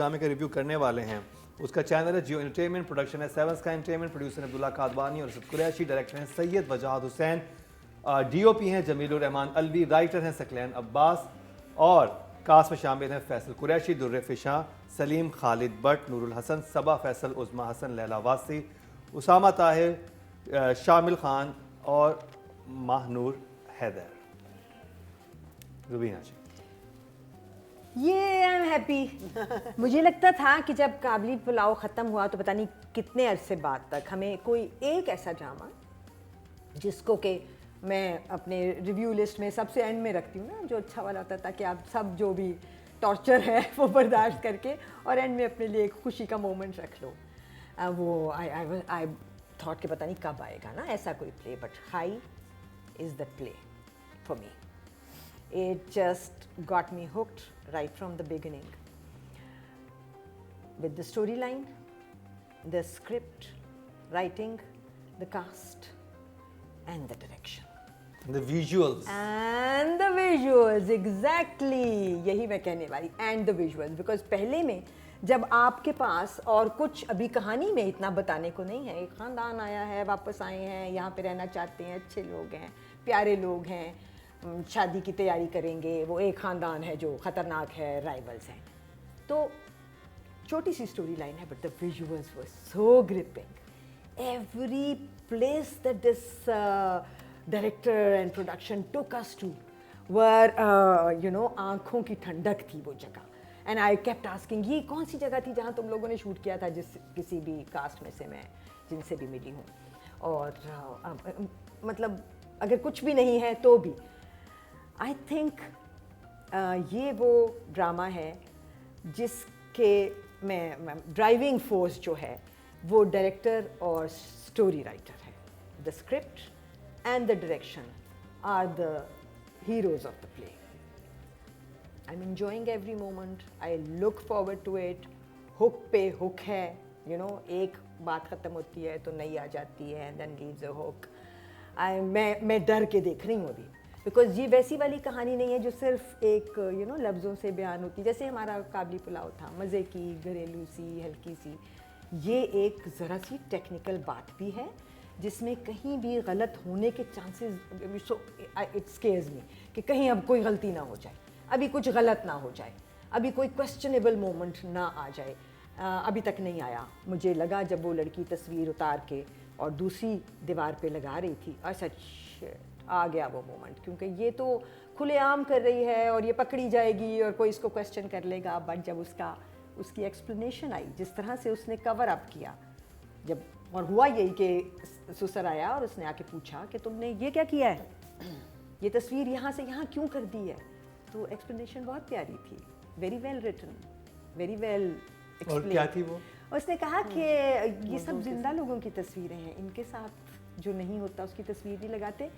ड्रामे का रिव्यू करने वाले हैं उसका चैनल है जियो एंटरटेनमेंट, प्रोडक्शन है seven sky entertainment, producer Abdullah Kadwani और असद कुरैशी, डायरेक्टर हैं सैयद वजाहत हुसैन, डीओपी हैं जमीलुर रहमान अलवी, राइटर हैं सकलैन अब्बास और कास्ट में शामिल हैं फैसल कुरैशी, दुर्रे फिशा, सलीम खालिद भट्ट, नूरुल हसन, सबा फैसल, उज़मा हसन, लैला वासी, उसामा ताहिर, शामिल खान और माहनूर हैदर। रुबीना जी, ये आई एम हैप्पी। मुझे लगता था कि जब काबली पुलाव ख़त्म हुआ तो पता नहीं कितने अरसे बाद तक हमें कोई एक ऐसा ड्रामा जिसको कि मैं अपने रिव्यू लिस्ट में सबसे एंड में रखती हूँ ना, जो अच्छा वाला होता है ताकि आप सब जो भी टॉर्चर है वो बर्दाश्त करके और एंड में अपने लिए एक खुशी का मोमेंट रख लो। वो आई थॉट कि पता नहीं कब आएगा ना ऐसा कोई play, but high is the play for me. It just got me hooked right from the beginning. With the storyline, the script, writing, the cast, and the direction. the visuals. And the visuals, exactly. यही मैं कहने वाली, and the visuals. Because पहले में जब आपके पास और कुछ अभी कहानी में इतना बताने को नहीं है, एक ख़ानदान आया है, वापस आए हैं, यहाँ पे रहना चाहते हैं, अच्छे लोग हैं, प्यारे लोग हैं, शादी की तैयारी करेंगे, वो एक ख़ानदान है जो ख़तरनाक है, राइवल्स हैं, तो छोटी सी स्टोरी लाइन है, but the visuals were so gripping. Every place that this director and production took us to were आँखों की ठंडक थी वो जगह। एंड आई केप्ट आस्किंग, ये कौन सी जगह थी जहाँ तुम लोगों ने शूट किया था, जिस किसी भी कास्ट में से मैं जिनसे भी मिली हूँ, और मतलब अगर कुछ भी नहीं है तो भी आई थिंक ये वो ड्रामा है जिसके मैं ड्राइविंग फोर्स जो है वो डायरेक्टर और स्टोरी राइटर है। The script and the direction are the heroes of the play. I am enjoying every moment, I look forward to it. Hook पे हुक है, यू नो, एक बात ख़त्म होती है तो नई आ जाती है, and then gives a hook. मैं डर के देख रही हूँ अभी, बिकॉज ये वैसी वाली कहानी नहीं है जो सिर्फ एक लफ्ज़ों से बयान होती, जैसे हमारा काबली पुलाव था, मज़े की, घरेलू सी, हल्की सी। ये एक ज़रा सी टेक्निकल बात भी है जिसमें कहीं भी गलत होने के chances, so it scares me कि कहीं अब कोई गलती ना हो जाए, अभी कुछ गलत ना हो जाए, अभी कोई क्वेश्चनेबल मोमेंट ना आ जाए। अभी तक नहीं आया। मुझे लगा जब वो लड़की तस्वीर उतार के और दूसरी दीवार पे लगा रही थी, ऐसा आ गया वो मोमेंट, क्योंकि ये तो खुलेआम कर रही है और ये पकड़ी जाएगी और कोई इसको क्वेश्चन कर लेगा। बट जब उसकी एक्सप्लेनेशन आई, जिस तरह से उसने कवर अप किया, जब और हुआ यही कि सुसर आया और उसने आके पूछा कि तुमने ये क्या किया है, ये तस्वीर यहाँ से यहाँ क्यों कर दी है, तो एक्सप्लेनेशन बहुत प्यारी थी, very well written, very well explain. और क्या थी वो? उसने कहा कि ये सब जिंदा लोगों की तस्वीरें हैं, इनके साथ जो नहीं होता उसकी तस्वीर नहीं लगाते।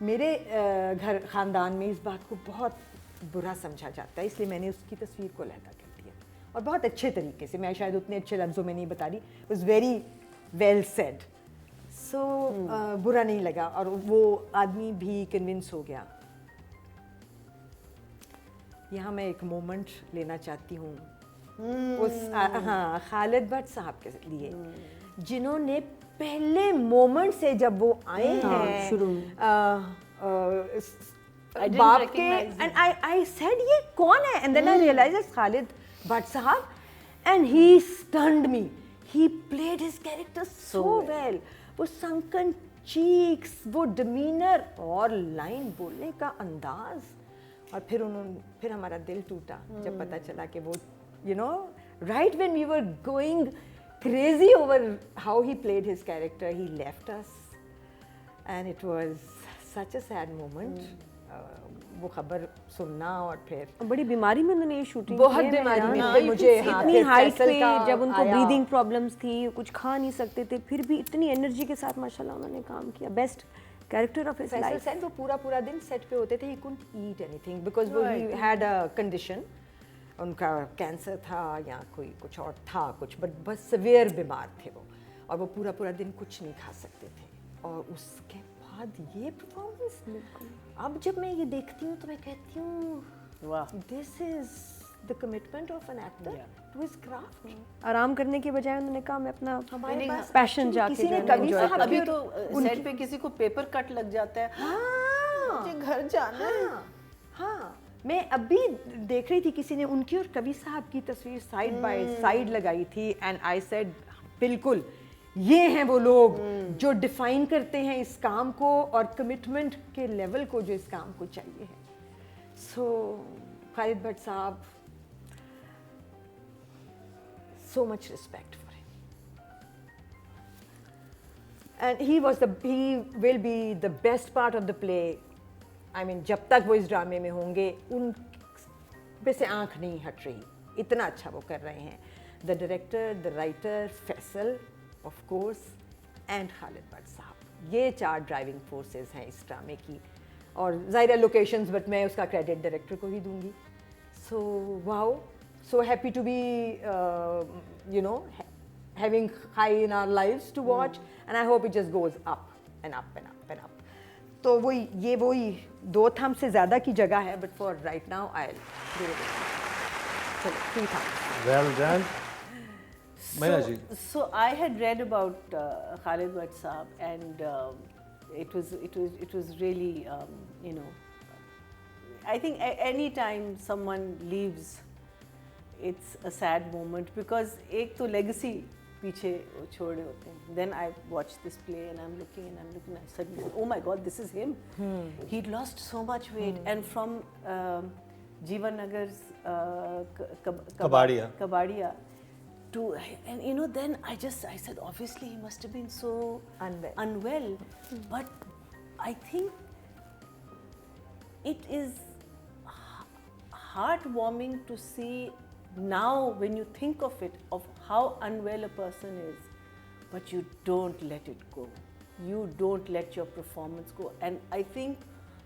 मेरे घर ख़ानदान में इस बात को बहुत बुरा समझा जाता है, इसलिए मैंने उसकी तस्वीर को अलहदा कर दिया, और बहुत अच्छे तरीके से। मैं शायद उतने अच्छे लफ्ज़ों में नहीं बता रही, it was very well said, so बुरा नहीं लगा, और वो आदमी भी कन्विंस हो गया। यहाँ मैं एक मोमेंट लेना चाहती हूँ उस खालिद भट्ट साहब के लिए, जिन्होंने पहले मोमेंट से जब वो आए हैं बाप के, एंड आई सेड ये कौन है, and then I realize it's Khalid Bhatt साहब, and he stunned me, he played his character so well. वो sunken cheeks, वो डिमीनर और लाइन बोलने का अंदाज, और फिर हमारा दिल टूटा जब पता चला कि वो right when we were going crazy over how he played his character, he left us, and it was such a sad moment. वो खबर सुनना, और फिर बड़ी बीमारी में उन्होंने ये शूटिंग बहुत बीमारी में मुझे इतनी हाइट पे, जब उनको ब्रीदिंग प्रॉब्लम्स थी, कुछ खा नहीं सकते थे, फिर भी इतनी एनर्जी के साथ माशाल्लाह उन्होंने काम किया। Best character of his life. Faisal वो पूरा दिन सेट पे होते थे, he couldn't eat anything because वो ही हैड अ कंडीशन, उनका कैंसर था या कोई कुछ और था कुछ, बट बस सिवियर बीमार थे वो, और वो पूरा दिन कुछ नहीं खा सकते थे। और उसके बाद ये परफॉर्मेंस, अब जब मैं ये देखती हूँ तो मैं कहती हूँ वाह, this is the commitment of an actor to his craft. आराम करने के बजाय उन्होंने कहा मैं अपना हमारे पास पैशन actually जाके किसी ने जो है कवि enjoy साहब अभी की तो सेट पे किसी को पेपर कट लग जाता है, हाँ मुझे घर जाना है। हाँ मैं अभी देख रही थी किसी ने उनकी और कवि साहब की तस्वीर साइड बाय साइड लगाई थी एंड आई सेड बिल्कुल ये हैं वो लोग जो डिफाइन करते हैं इस काम को और कमिटमेंट के लेवल को जो इस काम को चाहिए है. सो खालिद भट्ट साहब, so much respect for him. And he will be the best part of the play. I mean, जब तक वो इस ड्रामे में होंगे उन पे से आंख नहीं हट रही, इतना अच्छा वो कर रहे हैं. The director, the writer, Faisal of course, and Khalid Bhatt साहब, ये 4 ड्राइविंग फोर्सेस हैं इस ड्रामे की. और ज़ाहिर लोकेशंस बट मैं उसका क्रेडिट डायरेक्टर को ही दूंगी. So wow, so happy to be having Khai in our lives to watch, and I hope it just goes up and up and up and up. तो वही 2 thumbs से ज़्यादा की जगह है, but for right now I'll give it. चलो 3 thumbs. Well done. Maina ji. So I had read about Khalid Bhatt Saab, and it was really I think any time someone leaves, it's a sad moment because एक तो legacy पीछे छोड़े होते हैं. Then I watched this play and I'm looking and I suddenly said, oh my God, this is him. He'd lost so much weight, and from Jeevan Nagar's Kabadia to, and then I said, obviously he must have been so unwell. But I think it is heartwarming to see now when you think of it, of how unwell a person is, but you don't let it go. You don't let your performance go. And I think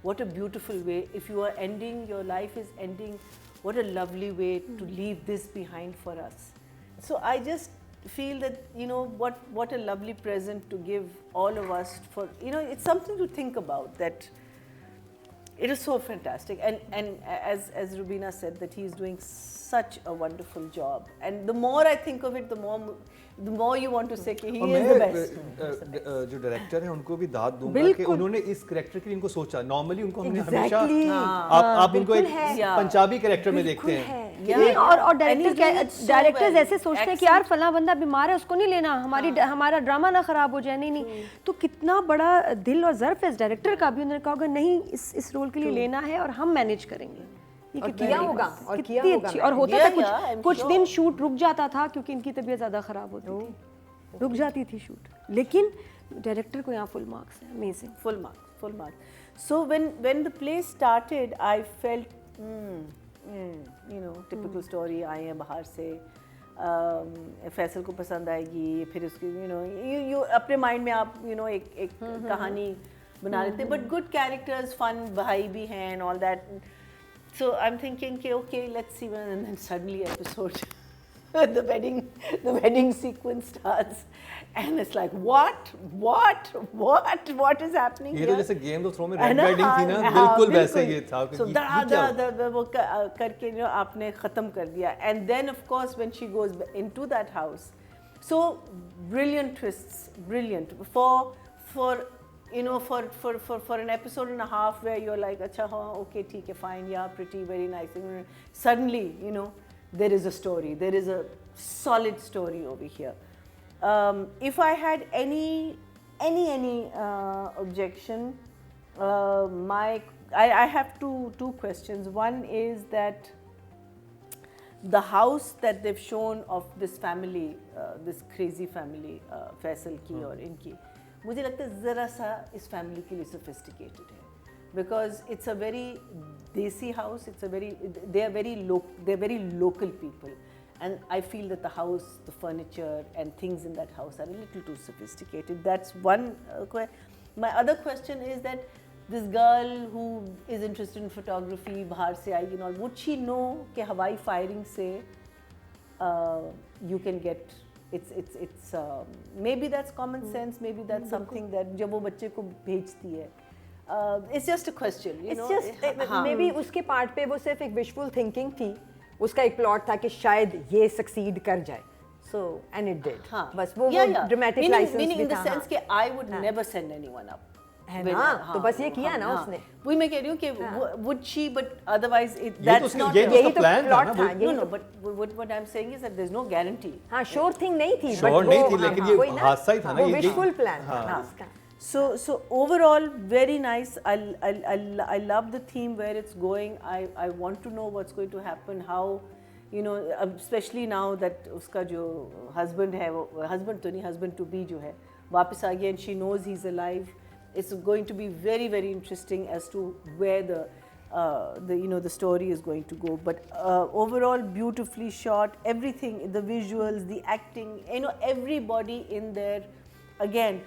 what a beautiful way, if you are ending, your life is ending, what a lovely way to leave this behind for us. So I just feel that, what a lovely present to give all of us for, it's something to think about, that it is so fantastic. And as Rubina said, that he is doing such a wonderful job. And the more I think of it, the more you want to say कि he is the best. जो director हैं उनको भी दाद दूंगा कि उन्होंने इस कैरेक्टर के लिए इनको सोचा. नॉर्मली उनको हमने हमेशा आप उनको एक पंजाबी कैरेक्टर में देखते हैं. और डायरेक्टर्स ऐसे सोचते हैं कि यार फला बंदा बीमार है, उसको नहीं लेना, हमारा ड्रामा ना खराब हो जाए. नहीं. तो कितना बड़ा दिल और ज़र्फ है इस डायरेक्टर का भी. उन्होंने कहा नहीं, इस रोल के लिए लेना है और हम मैनेज करेंगे. और किया होगा, और किया अच्छी. और होता था कुछ दिन शूट रुक जाता था क्योंकि इनकी तबीयत ज़्यादा ख़राब होती थी, रुक जाती थी शूट. लेकिन डायरेक्टर को यहाँ फुल मार्क्स है. Amazing. Full marks. So when the play started, I felt, typical story, आए हैं बाहर से, फैसल को पसंद आएगी, फिर उसकी you अपने माइंड में आप एक कहानी बना लेते. But good characters, fun भाई भी हैं and all that. So I'm thinking, okay, let's see. And then suddenly episode, the wedding sequence starts, and it's like, what is happening ये here? तो जैसे गेम ऑफ थ्रोन में red wedding थी ना, बिल्कुल वैसे ये था. So वो करके आपने खत्म कर दिया. And then of course when she goes into that house, so brilliant twists, brilliant for an episode and a half where you're like, acha, okay, theek hai, fine, yeah, pretty, very nice. And suddenly, there is a story. There is a solid story over here. If I had any objection, I have two questions. One is that the house that they've shown of this family, this crazy family, Faisal ki और इनकी, मुझे लगता है ज़रा सा इस family के लिए sophisticated है, because it's a very desi house. They're very local people, and I feel that the house, the furniture and things in that house are a little too sophisticated. That's one. My other question is that this girl who is interested in photography, बाहर से आएगी and all, would she know कि हवाई firing से you can get, it's maybe that's common sense, maybe that's something that जब वो बच्चे को भेजती है, it's just a question, it's just maybe उसके पार्ट पे वो सिर्फ एक विजुअल थिंकिंग थी उसका एक प्लॉट था कि शायद ये सक्सीड कर जाए, सो एंड इट डिड। हाँ, बस वो ड्रामेटिक लाइसेंस मीनिंग भी इन द था। सेंस कि I would never send anyone up, है ना, तो बस ये किया ना उसने। वही मैं कह रही हूँ कि would she, but otherwise ये that's तो not ये a- तो यही उसका तो प्लान था plot ना था, वो। no no but what I'm saying is that there's no guarantee. हाँ, श्योर थिंग नहीं थी, Sure नहीं थी, लेकिन ये हादसा ही था ना, वो ये- विशफुल प्लान था ना उसका। So overall very nice. I love the theme where it's going. I want to know what's going to happen, how, you know, especially now that उसका जो husband है, वो husband तो नहीं, husband to be जो है वापस आ गया and she knows he's alive. It's going to be very very interesting as to where the you know the story is going to go. But overall beautifully shot, everything, the visuals, the acting, you know, everybody in there, again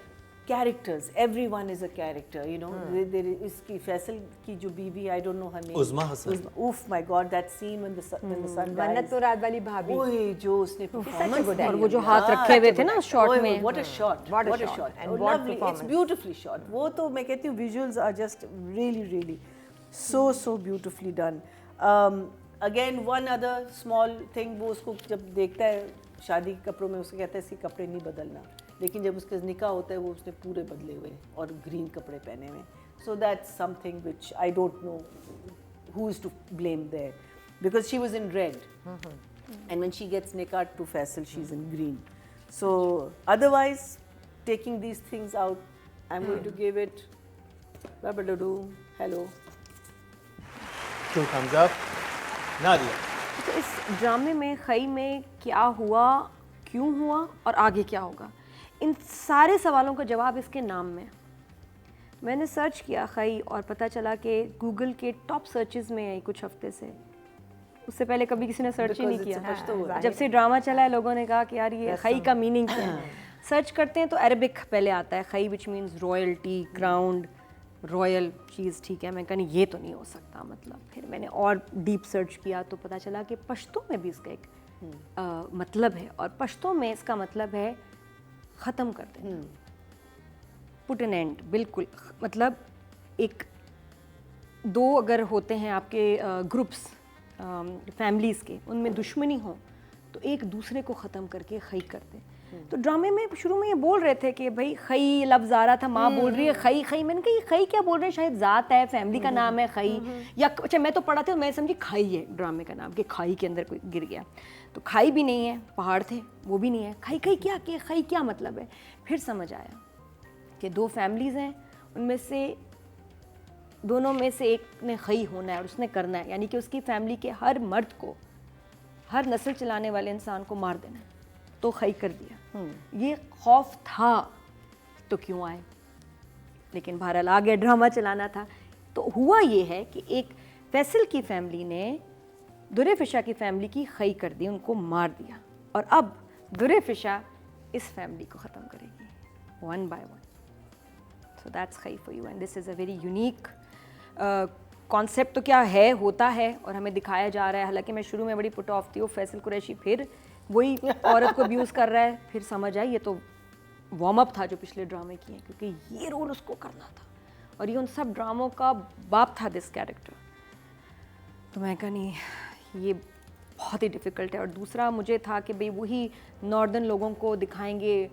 characters, everyone is a character, you know. There is इसकी फैसल की जो बीवी, I don't know her name, Uzma Hasan. oof my god, that scene when the sun वन्नत dies, मुराद वाली भाभी, ओए जो उसने performance good दी और वो जो है हाथ ना, रखे हुए थे ना शॉट ओए, में, what a shot, What a what a shot, shot, and oh, what lovely, it's performance. beautifully shot. वो तो मैं कहती हूँ visuals are just really so beautifully done. Again one other small thing, वो उसको जब देखता है शादी के कपड़ों में, उसको कहता है इसके कपड़े नहीं बदलना, लेकिन जब उसका निकाह होता है वो उसने पूरे बदले हुए और ग्रीन कपड़े पहने हुए. So that's something which I don't know who is to blame there, because she was in red and when she gets nikah to Faisal she's in green. So otherwise, taking these things out, I'm going to give it Rabadoo, hello. 2 thumbs up. Nadia, तो इस ड्रामे में खई में क्या हुआ, क्यों हुआ और आगे क्या होगा, इन सारे सवालों का जवाब इसके नाम में। मैंने सर्च किया खई और पता चला कि गूगल के टॉप सर्चेस में है कुछ हफ्ते से, उससे पहले कभी किसी ने सर्च ही नहीं Because it's a किया। पश्तो word. जब से ड्रामा चला है लोगों ने कहा कि यार ये खई का मीनिंग क्या है। सर्च करते हैं तो अरबिक पहले आता है, Khaie which means royalty, crowned, royal चीज़, ठीक है। मैं कहा ये तो नहीं हो सकता, मतलब फिर मैंने और डीप सर्च किया तो पता चला कि पश्तो में भी इसका एक मतलब है, और पश्तो में इसका मतलब है ख़त्म कर देना, पुट एन एंड, बिल्कुल। मतलब एक दो अगर होते हैं आपके ग्रुप्स फैमिलीज़ के, उनमें दुश्मनी हो तो एक दूसरे को ख़त्म करके खई करते हैं। तो ड्रामे में शुरू में ये बोल रहे थे कि भाई खई लफ्ज़ आ रहा था, माँ बोल रही है खई खई, मैंने कहा ये खई क्या बोल रहे हैं, शायद ज़ात है, फैमिली का नाम है खई, या अच्छा मैं तो पढ़ा था, मैं समझी खाई है ड्रामे का नाम, कि खाई के अंदर कोई गिर गया। तो खाई भी नहीं है, पहाड़ थे वो भी नहीं है, खाई खाई क्या, कि खई क्या मतलब है। फिर समझ आया कि दो फैमिलीज़ हैं, उनमें से दोनों में से एक ने खई होना है और उसने करना है, यानी कि उसकी फैमिली के हर मर्द को, हर नस्ल चलाने वाले इंसान को मार देना है, तो खई कर दिया। ये खौफ था तो क्यों आए, लेकिन बहरहाल आ गया, ड्रामा चलाना था। तो हुआ ये है कि एक फैसल की फैमिली ने दुरे फिशा की फैमिली की खई कर दी, उनको मार दिया, और अब दुरे फिशा इस फैमिली को ख़त्म करेगी one by one. So that's Khaie for you, and this is a very unique concept. तो क्या है, होता है और हमें दिखाया जा रहा है। हालांकि मैं शुरू में बड़ी पुट ऑफ थी, वो फैसल कुरैशी फिर वही औरत को अब्यूज़ कर रहा है, फिर समझ आई ये तो वार्म अप था जो पिछले ड्रामे किए, क्योंकि ये रोल उसको करना था और ये उन सब ड्रामों का बाप था, दिस कैरेक्टर। तो मैं कहा नहीं, ये बहुत ही डिफ़िकल्ट है। और दूसरा मुझे था कि भाई वही नॉर्दर्न लोगों को दिखाएंगे,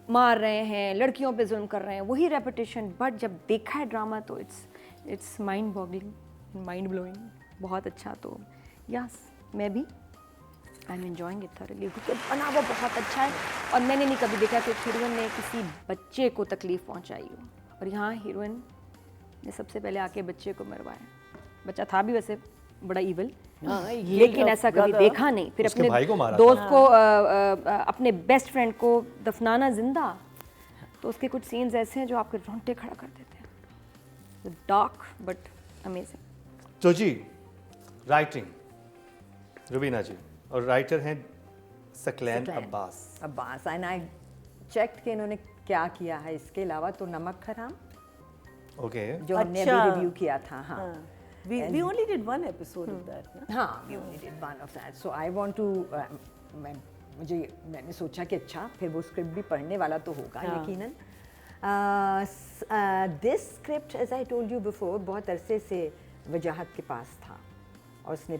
मार रहे हैं, लड़कियों पे जुल्म कर रहे हैं, वही रेपिटेशन। बट जब देखा है ड्रामा तो it's mind boggling, mind blowing, बहुत अच्छा। तो यस, मैं भी I am enjoying it thoroughly, क्योंकि बना वो बहुत अच्छा है। और मैंने नहीं कभी देखा कि हीरोइन ने किसी बच्चे को तकलीफ़ पहुंचाई हो, और यहाँ हीरोइन ने सबसे पहले आके बच्चे को मरवाया। बच्चा था भी वैसे बड़ा ईवल, लेकिन ऐसा कभी देखा नहीं। फिर उसके अपने भाई को मारा दोस्त को अपने बेस्ट फ्रेंड को दफनाना जिंदा। तो उसके कुछ सीन्स ऐसे हैं जो आपके रोंगटे खड़ा कर देते हैं। Dark but amazing. तो जी राइटिंग रुबीना जी, और राइटर हैं Saqlain Abbas. And I check कि इन्होंने क्या किया है इसके अलावा। तो नमक हराम, ओके, जो हमने अच्छा। अभी रिव्यू किया था, हाँ, We only did one episode of that. ना? हाँ, we only did one of that. So I want to मैंने सोचा कि अच्छा फिर वो स्क्रिप्ट भी पढ़ने वाला तो होगा यकीनन। This script, as I told you before, बहुत अरसे से वजाहत के पास था और उसने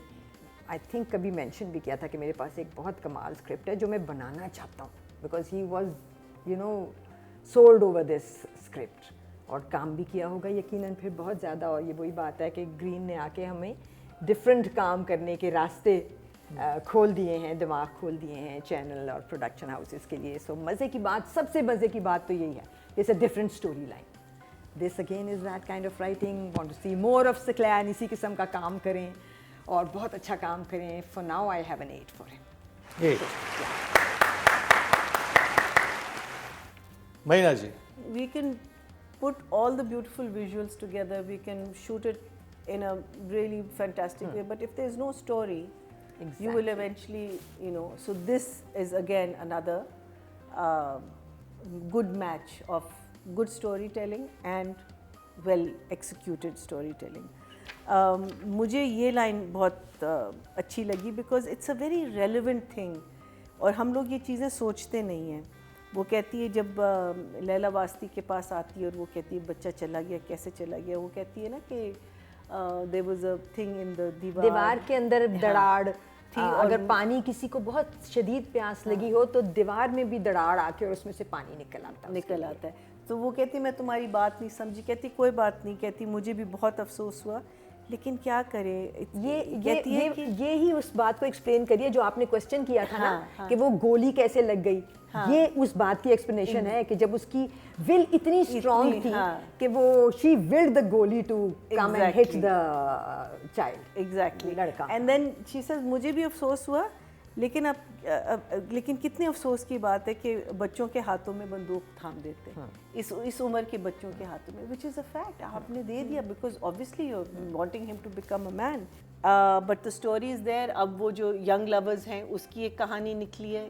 आई थिंक कभी मेंशन भी किया था कि मेरे पास एक बहुत कमाल स्क्रिप्ट है जो मैं बनाना चाहता हूँ, because he was you know sold over this script, और काम भी किया होगा यकीनन फिर बहुत ज़्यादा। और ये वही बात है कि ग्रीन ने आके हमें डिफरेंट काम करने के रास्ते खोल दिए हैं, दिमाग खोल दिए हैं चैनल और प्रोडक्शन हाउसेस के लिए। सो मज़े की बात, सबसे मज़े की बात तो यही है, it's a different story line. This again is that kind of writing, want to see more of Saqlain, इसी किस्म का काम करें और बहुत अच्छा काम करें। For now I have an 8 for him. 8। महीना जी, We can put all the beautiful visuals together, we can shoot it in a really fantastic way, but if there's no story, you will eventually, you know, so this is again another good match of good storytelling and well executed storytelling. मुझे ये line बहुत अच्छी लगी because it's a very relevant thing, और हम लोग ये चीज़ें सोचते नहीं हैं। वो कहती है जब लैला वास्ती के पास आती है और वो कहती है बच्चा चला गया, कैसे चला गया, वो कहती है ना कि there was a thing in the दीवार के अंदर दराड़ थी, और अगर पानी किसी को बहुत शदीद प्यास लगी हो तो दीवार में भी दराड़ आके और उसमें से पानी निकल आता है। तो वो कहती मैं तुम्हारी बात नहीं समझी, कहती कोई बात नहीं, कहती मुझे भी बहुत अफसोस हुआ लेकिन क्या करें। ये ही उस बात को एक्सप्लेन करिए जो आपने क्वेश्चन किया था ना कि वो गोली कैसे लग गई। ये उस बात की एक्सप्लेनेशन है कि जब उसकी विल इतनी स्ट्रांग थी कि वो शी विल्ड द गोली to come and hit the child. Exactly, लड़का। एंड देन शी सेज मुझे भी अफसोस हुआ, लेकिन लेकिन कितने अफसोस की बात है कि बच्चों के हाथों में बंदूक थाम देते हैं, इस उम्र के बच्चों के हाथों में, विच इज़ अ फैक्ट। आपने दे दिया because obviously you are wanting him to become a man, but the story is there. अब वो जो यंग लवर्स हैं उसकी एक कहानी निकली है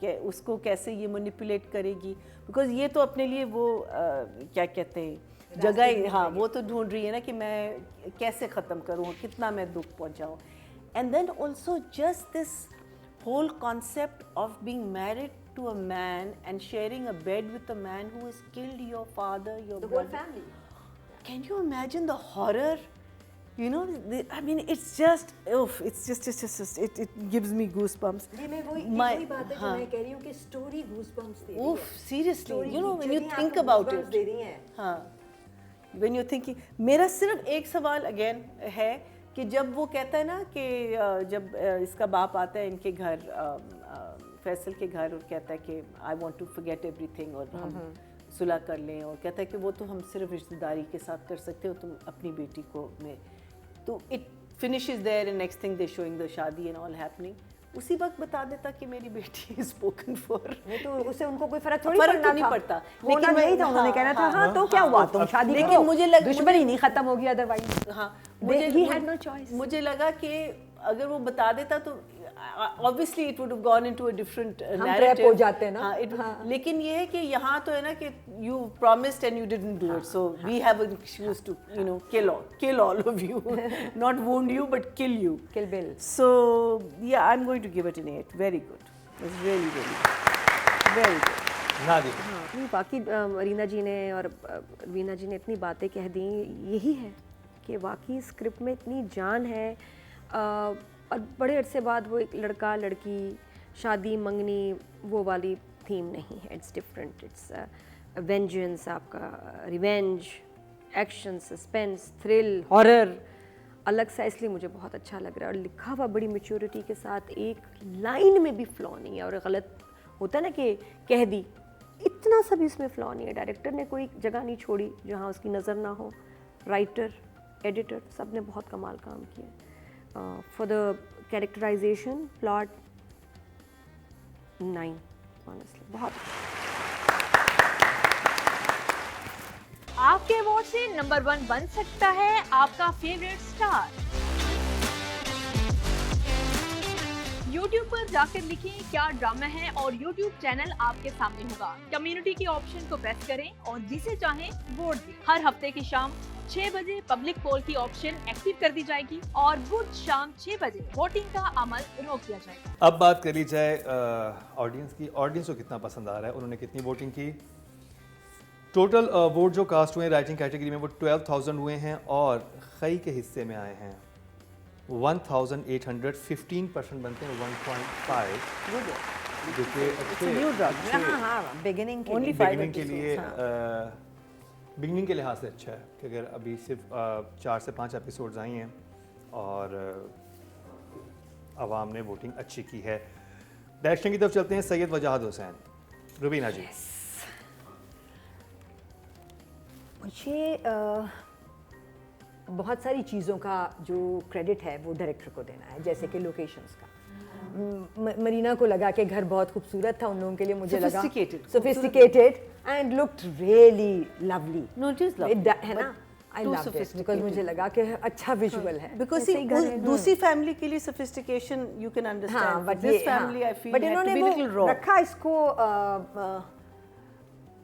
कि उसको कैसे ये मैनिपुलेट करेगी, बिकॉज ये तो अपने लिए वो क्या कहते हैं जगह, हाँ वो तो ढूंढ रही है ना कि मैं कैसे ख़त्म करूँ, कितना मैं दुख पहुँचाऊँ। And then also just this whole concept of being married to a man and sharing a bed with a man who has killed your father, your The brother. whole family. Can you imagine the horror? You know, I mean, it's just, it's just it gives me goosebumps. ये मैं वही बात है जो मैं कह रही हूँ कि स्टोरी गूज़बम्प्स दे रही है। Seriously, Story you know, when you literally think आपको about goosebumps it. दे रही हैं। हाँ, when you're thinking, मेरा सिर्फ एक सवाल again है कि जब वो कहता है ना कि जब इसका बाप आता है इनके घर, फैसल के घर, और कहता है कि I want to forget everything और हम सुलह कर लें, और कहता है कि वो तो हम सिर्फ रिश्तेदारी के साथ कर सकते हो, तुम अपनी बेटी को में, तो it finishes there and next thing they showing the शादी एंड ऑल हैपनिंग। उसी वक्त बता देता कि मेरी बेटी इज स्पोकन फॉर, नहीं तो उससे उनको कोई फर्क नहीं पड़ता, लेकिन नहीं था, उन्होंने कहना था हाँ तो क्या हुआ, तुम शादी करो, लेकिन मुझे दुश्मनी नहीं खत्म होगी अदरवाइज। हाँ, मुझे लगा कि अगर वो बता देता तो obviously it would have gone into a different narrative. हो जाते हैं ना। हाँ, लेकिन ये है कि यहाँ तो है ना कि you promised and you didn't do it, so we have an excuse to, you know, kill all of you, not wound you but kill you. Kill Bill. So yeah, I'm going to give it an 8. Very good. It's really good. Very good. नहीं, बाकी रीना जी ने और वीना जी ने इतनी बातें कह दी, यही है कि वाकई स्क्रिप्ट में इतनी जान है, और बड़े अरसे बाद वो एक लड़का लड़की शादी मंगनी वो वाली थीम नहीं है। इट्स डिफरेंट, इट्स वेंजेंस, आपका revenge, action, suspense, thrill, horror, अलग सा, इसलिए मुझे बहुत अच्छा लग रहा है। और लिखा हुआ बड़ी मैच्योरिटी के साथ, एक लाइन में भी फ्लॉ नहीं है, और गलत होता है ना कि कह दी, इतना सा भी इसमें फ्लॉ नहीं है। डायरेक्टर ने कोई जगह नहीं छोड़ी जहाँ उसकी नज़र ना हो, राइटर, एडिटर, सब ने बहुत कमाल काम किया। For the characterization, plot 9 honestly बहुत। आपके वोट से नंबर 1 बन सकता है आपका फेवरेट स्टार। YouTube पर जाकर लिखें क्या ड्रामा है और YouTube चैनल आपके सामने होगा। कम्युनिटी के ऑप्शन को प्रेस करें और जिसे चाहें वोट दें। हर हफ्ते की शाम 6 बजे पब्लिक पोल की ऑप्शन एक्टिव कर दी जाएगी और बुध शाम 6 बजे वोटिंग का अमल रोक दिया जाएगा। अब बात कर ली जाए ऑडियंस की। ऑडियंस को कितना पसंद आ रहा है, उन्होंने कितनी वोटिंग की। टोटल वोट जो कास्ट हुए राइटिंग कैटेगरी में वो 12,000 हुए हैं और खई के हिस्से में आए हैं 1815% बनते हैं 1.5, जो कि अच्छे न्यू ड्रामा हाँ हाँ बिगिनिंग के Only लिए। 5 बिगनिंग के लिए episodes, बिगनिंग के लिहाज से अच्छा है कि अगर अभी सिर्फ 4 से 5 एपिसोड्स आई हैं और आवाम ने वोटिंग अच्छी की है। डायरेक्शन की तरफ चलते हैं, सैयद वजाहत हुसैन। रुबीना जी। मुझे बहुत सारी चीज़ों का जो क्रेडिट है वो डायरेक्टर को देना है, जैसे कि लोकेशंस का। मरीना को लगा कि घर बहुत खूबसूरत था, उन लोगों के लिए मुझे लगा sophisticated and looked really lovely. No, it is lovely, है ना, आई too love it because sophisticated. मुझे लगा कि अच्छा विजुअल है। Because see, दूसरी फैमिली के लिए sophistication you can understand. हाँ For but this family I feel but had to इन्होंने be little वो raw. रखा इसको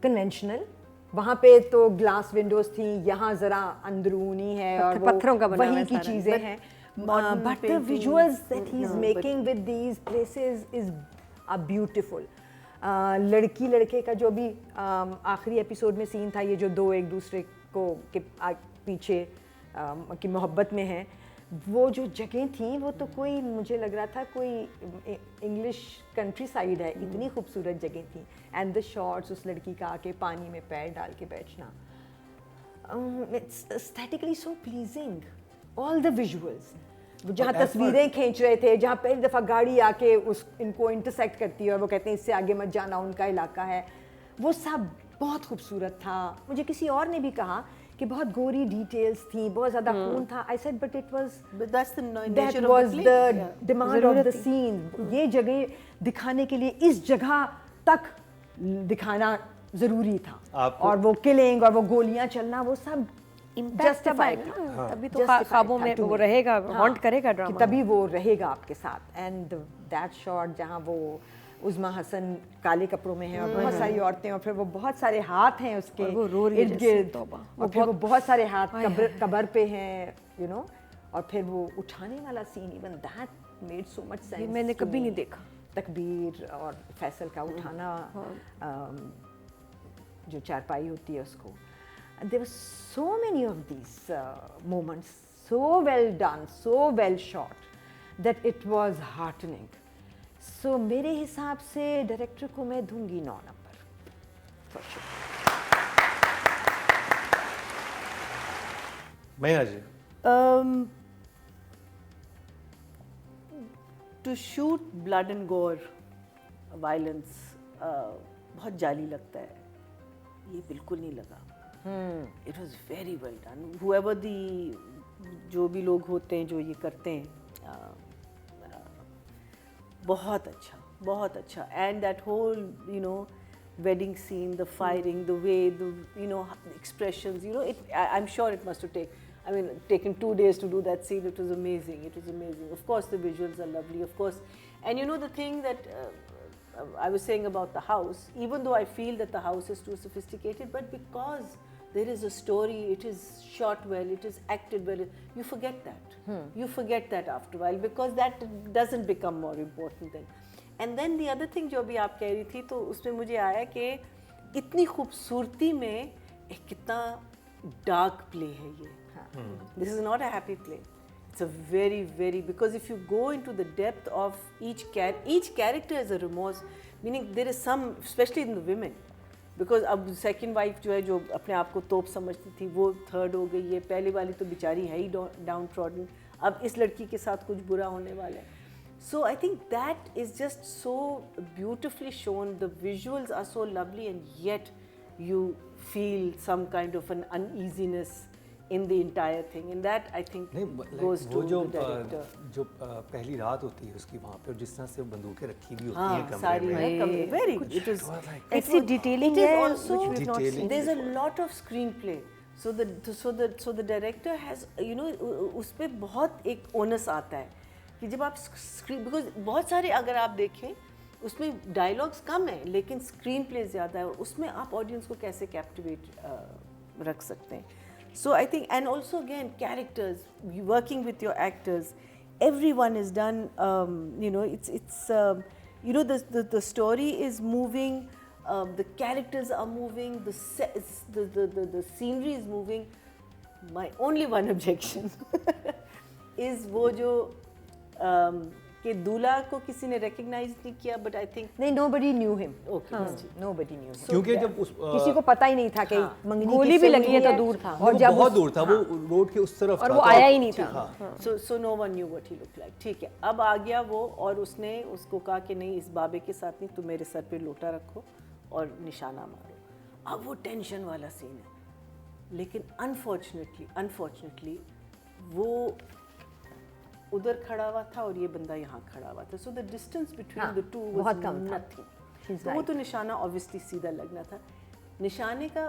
कन्वेंशनल। वहाँ पे तो ग्लास विंडोज थी, यहाँ जरा अंदरूनी है और वो पत्थरों का बना हुआ वहीं है की सारा। चीजें हैं। modern but the paintings, visuals that he is no, making with these places is are beautiful. लड़की लड़के का जो भी आखिरी एपिसोड में सीन था, ये जो दो एक दूसरे को के पीछे की मोहब्बत में हैं, वो जो जगह थी वो तो कोई, मुझे लग रहा था कोई इंग्लिश कंट्री साइड है, इतनी खूबसूरत जगह थी। एंड द शॉट्स, उस लड़की का आके पानी में पैर डाल के बैठना, it's aesthetically so pleasing. All the visuals, जहाँ तस्वीरें खींच रहे थे, जहाँ पहली दफ़ा गाड़ी आके उस इनको इंटरसेक्ट करती है और वो कहते हैं इससे आगे मत जाना, उनका इलाका है, वो सब बहुत खूबसूरत था। मुझे किसी और ने भी कहा कि बहुत गोरी डिटेल्स थी, बहुत ज़्यादा खून था। I said but it was But that's the that nature of was the the play. Yeah. demand of the scene। ये जगह दिखाने के लिए इस जगह तक दिखाना ज़रूरी था, आपको- और वो किलिंग और वो गोलियां चलना वो सब justified था। तभी तो Justified ख्वाबों था में to वो me। रहेगा, हाँ, हॉन्ट करेगा कि ड्रामा। तभी वो रहेगा आपके साथ। एंड दैट शॉट जहाँ वो उज़मा हसन काले कपड़ों में है और बहुत सारी औरतें, और फिर वो बहुत सारे हाथ हैं उसके और वो रो रही है इर्द जैसे, गिर्द, तौबा। और फिर वो बहुत सारे हाथ कब्र पे हैं, यू नो, और फिर वो उठाने वाला scene, even that made so much sense. मैंने कभी नहीं देखा। तकबीर और फैसल का उठाना, जो चारपाई होती है उसको, there were so many of these moments, so well done, so well shot that it was heartening. So मेरे हिसाब से डायरेक्टर को मैं दूंगी 9 नंबर फॉर श्योर। महीना जी। To shoot blood and gore, violence, बहुत जाली लगता है, ये बिल्कुल नहीं लगा। It was very well done. Whoever the जो भी लोग होते हैं जो ये करते हैं, बहुत अच्छा। And that whole, you know, wedding scene, the firing, the way, the, you know, expressions, you know, I'm sure it must have taken 2 days to do that scene. It was amazing. Of course, the visuals are lovely, of course. And you know the thing that I was saying about the house, even though I feel that the house is too sophisticated, but because there is a story, it is shot well, it is acted well, you forget that. You forget that after a while, because that doesn't become more important then. And then the other thing जो अभी आप कह रही थी, तो उसमें मुझे आया कि इतनी खूबसूरती में एक कितना डार्क प्ले है ये। This is not a happy play. It's a very, very, because if you go into the depth of each character is a remorse, meaning there is some, especially in the women, because अब second wife जो है, जो अपने आप को तोप समझती थी, वो third हो गई है, पहले वाली तो बेचारी है ही downtrodden, अब इस लड़की के साथ कुछ बुरा होने वाला है। So I think that is just so beautifully shown. The visuals are so lovely, and yet you feel some kind of an uneasiness in the entire thing, and that I think goes to वो जो the director. जो पहली रात होती है उसकी वहाँ पे, और जिस तरह से वो बंदूकें रखी हुई होती हैं हाँ, कमरे सारी में, है कमरे, very good. It was ऐसी डिटेलिंग it is है also which we've not Detailing. seen. there's a lot of screenplay. So the director has, you know, उस पे बहुत एक onus आता है कि जब आप स्क्रीन, बिकॉज बहुत सारे अगर आप देखें उसमें डायलॉग्स कम है लेकिन स्क्रीन प्ले ज़्यादा है, और उसमें आप ऑडियंस को कैसे कैप्टिवेट रख सकते हैं. So I think, and also again characters, working with your actors, everyone is done, you know, it's you know, the story is moving, the characters are moving, the scenery is moving. My only one objection is वो जो कि दूल्हा को किसी ने recognise नहीं किया, but I think नहीं, nobody knew him. Okay. Nobody knew him. क्योंकि जब उस किसी को पता ही नहीं था कि मंगनी गोली किससे भी लगी है हुई तो दूर था। और और जब बहुत दूर था, वो रोड के उस तरफ और था, वो तो आया ही नहीं था। हाँ। so no one knew what he looked like. ठीक है, अब आ गया वो और उसने उसको कहा कि नहीं, इस बाबे के साथ नहीं, तुम मेरे सर पे लोटा रखो और निशाना मारो। अब वो टेंशन वाला सीन है, लेकिन अनफॉर्चुनेटली वो उधर खड़ा हुआ था और ये बंदा यहाँ खड़ा हुआ था, so the distance between the two बहुत कम था। नथिंग। तो वो तो निशाना ऑब्वियसली सीधा लगना था। निशाने का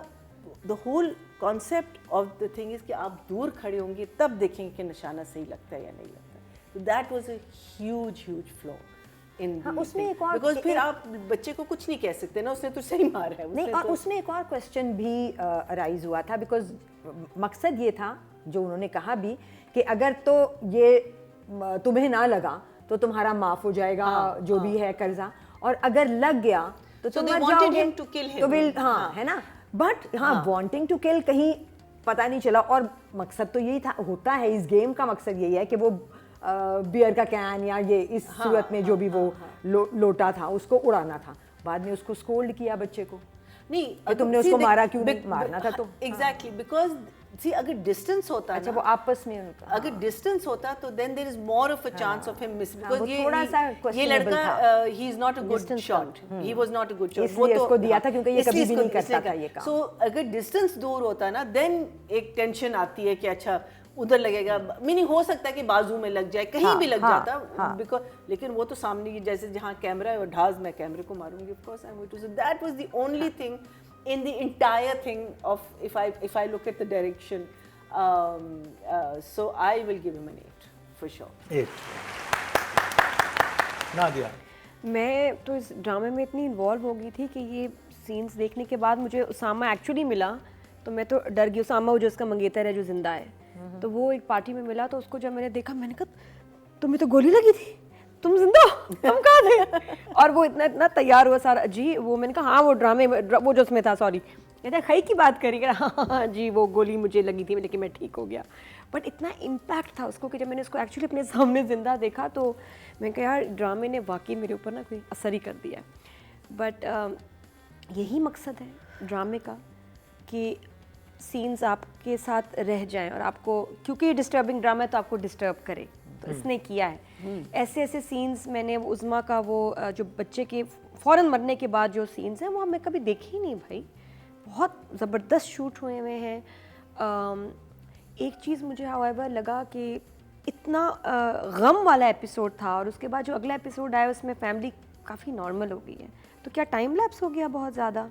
the whole concept of the thing is कि आप दूर खड़े होंगे तब देखेंगे कि निशाना सही लगता है या नहीं लगता। तो that was a huge flaw in हाँ, उसमें एक और बिकॉज फिर आप बच्चे को कुछ नहीं कह सकते ना, उसने तो सही मारा है। नहीं, और उसमें एक और क्वेश्चन भी अराइज हुआ था, बिकॉज मकसद ये था जो उन्होंने कहा भी कि अगर तो ये तुम्हें ना लगा तो तुम्हारा माफ हो जाएगा, जो भी है कर्जा, और अगर लग गया तो तुम they मर wanted जाओगे। him to kill him. तो हाँ, है ना, बट हाँ, वांटिंग टू किल कहीं पता नहीं चला। और मकसद तो यही था, होता है इस गेम का मकसद यही है कि वो बियर का कैन या ये इस सूरत में जो भी वो लोटा था उसको उड़ाना था। बाद में उसको स्कोल्ड किया बच्चे को, नहीं कि तुमने उसको मारा क्यों नहीं, मारना था तो। एग्जैक्टली, बिकॉज सी अगर डिस्टेंस होता अच्छा, ना, वो आपस में उनका अगर डिस्टेंस होता तो then there is more of a chance of him miss, वो बिकॉज थोड़ा सा ये questionable लड़का था। He is not a good Distance shot, he was not a good shot. इसलिए उसको दिया था क्योंकि ये कभी भी नहीं करता था ये काम। सो अगर डिस्टेंस दूर होता ना, देन एक टेंशन आती है कि अच्छा उधर लगेगा, मीनिंग हो सकता है कि बाजू में लग जाए, कहीं भी लग जाता, बिकॉज लेकिन वो तो सामने की, जैसे जहाँ कैमरा है और ढाज मैं कैमरे को मारूंगी, of course I am going to, so that was the only thing in the entire thing of if I look at the direction, so I will give him an 8 for sure. 8 Nadia. मैं तो इस ड्रामे में इतनी involve हो गई थी कि ये सीन्स देखने के बाद मुझे उसामा एक्चुअली मिला तो मैं तो डर गई। उसामा वो जो उसका मंगेतर है जो जिंदा है, तो वो एक पार्टी में मिला, तो उसको जब मैंने देखा मैंने कहा तुम्हें तो गोली लगी थी, तुम जिंदा हो, तुम कहाँ थे? और वो इतना इतना तैयार हुआ सारा जी, वो मैंने कहा हाँ वो ड्रामे वो जो उसमें था, सॉरी कहते खई की बात करी, हाँ जी वो गोली मुझे लगी थी लेकिन मैं ठीक हो गया। बट इतना इम्पैक्ट था उसको कि जब मैंने उसको एक्चुअली अपने सामने ज़िंदा देखा तो मैं कहा यार ड्रामे ने वाकई मेरे ऊपर ना कोई असर ही कर दिया। बट यही मकसद है ड्रामे का कि सीन्स आपके साथ रह जाएं और आपको, क्योंकि डिस्टर्बिंग ड्रामा है तो आपको डिस्टर्ब करे, तो इसने किया है। ऐसे ऐसे सीन्स मैंने उज़मा का वो जो बच्चे के फ़ौरन मरने के बाद जो सीन्स हैं वो मैं कभी देखे ही नहीं भाई, बहुत ज़बरदस्त शूट हुए हुए हैं। एक चीज़ मुझे हाउएवर लगा कि इतना गम वाला एपिसोड था और उसके बाद जो अगला एपिसोड आया उसमें फैमिली काफ़ी नॉर्मल हो गई है, तो क्या टाइम लैप्स हो गया बहुत ज़्यादा।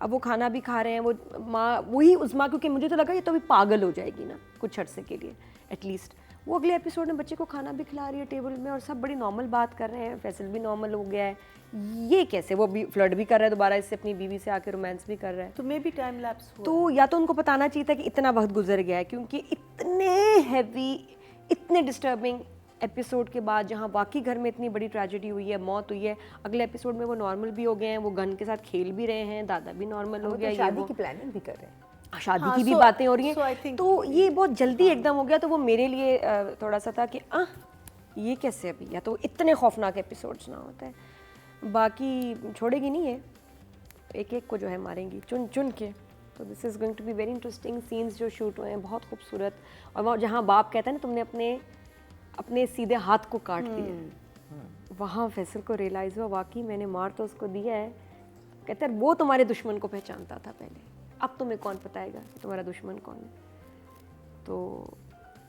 अब वो खाना भी खा रहे हैं, वो माँ वही उज़मा, क्योंकि मुझे तो लगा ये तो अभी पागल हो जाएगी ना कुछ अरसे के लिए एटलीस्ट। वो अगले एपिसोड में बच्चे को खाना भी खिला रही है टेबल में और सब बड़ी नॉर्मल बात कर रहे हैं, फैसल भी नॉर्मल हो गया है। ये कैसे? वो भी फ्लर्ट भी कर रहा है दोबारा इससे, अपनी बीवी से आके रोमांस भी कर रहा है। तो मे बी टाइम लैप्स हुआ। तो या तो उनको बताना चाहिए था कि इतना वक्त गुजर गया है, क्योंकि इतने हैवी इतने डिस्टर्बिंग एपिसोड के बाद जहाँ वाकई घर में इतनी बड़ी ट्रेजेडी हुई है, मौत हुई है, अगले एपिसोड में वो नॉर्मल भी हो गए हैं, वो गन के साथ खेल भी रहे हैं, दादा भी नॉर्मल हो गया, शादी की प्लानिंग भी कर रहे हैं, शादी की भी बातें हो रही so I हैं। think- तो ये बहुत जल्दी एकदम हो गया, तो वो मेरे लिए थोड़ा सा था कि ये कैसे अभी, या तो इतने खौफनाक एपिसोड्स ना होता है। बाकी छोड़ेगी नहीं है, एक एक को जो है मारेंगी चुन चुन के। तो this is going to be very interesting. Scenes जो शूट हुए हैं बहुत खूबसूरत, और वहाँ जहाँ बाप कहता है ना तुमने अपने सीधे हाथ को काट दिया, वहाँ फैसल को रियलाइज़ हुआ वाकई मैंने मार तो उसको दिया है। कहता है वो तुम्हारे दुश्मन को पहचानता था पहले, अब तुम्हें कौन बताएगा कि तुम्हारा दुश्मन कौन है। तो